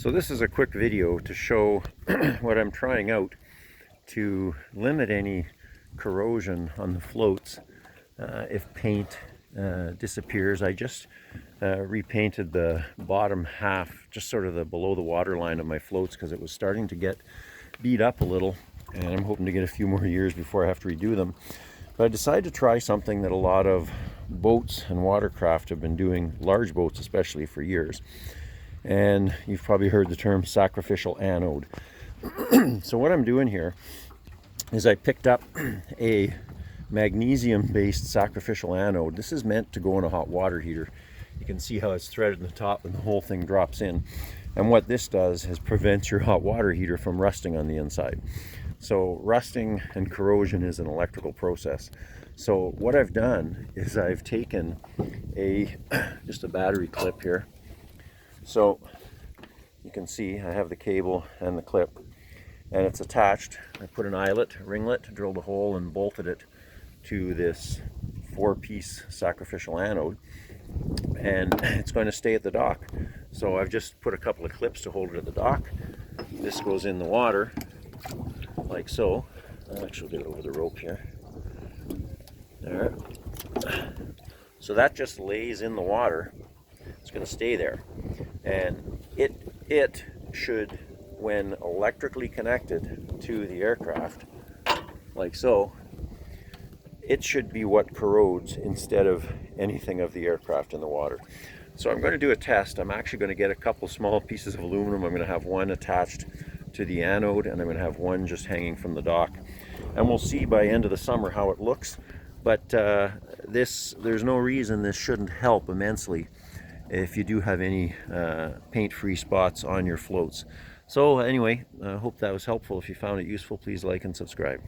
So this is a quick video to show what I'm trying out to limit any corrosion on the floats if paint disappears. I just repainted the bottom half, just sort of the below the water line of my floats, because it was starting to get beat up a little, and I'm hoping to get a few more years before I have to redo them. But I decided to try something that a lot of boats and watercraft have been doing, large boats especially, for years. And you've probably heard the term sacrificial anode. So what I'm doing here is I picked up a magnesium based sacrificial anode. This is meant to go in a hot water heater. You can see how it's threaded in the top and the whole thing drops in. And what this does is prevents your hot water heater from rusting on the inside. So rusting and corrosion is an electrical process. So what I've done is I've taken just a battery clip here. So you can see I have the cable and the clip, and it's attached. I put an ringlet, drilled a hole and bolted it to this 4-piece sacrificial anode, and it's going to stay at the dock. So I've just put a couple of clips to hold it at the dock. This goes in the water like so. I'll actually get it over the rope here. There. So that just lays in the water. It's going to stay there, and it should, when electrically connected to the aircraft like so, it should be what corrodes instead of anything of the aircraft in the water. So I'm going to do a test. I'm actually going to get a couple small pieces of aluminum. I'm going to have one attached to the anode, and I'm going to have one just hanging from the dock, and we'll see by end of the summer how it looks. But there's no reason this shouldn't help immensely if you do have any paint-free spots on your floats. So anyway, I hope that was helpful. If you found it useful, please like and subscribe.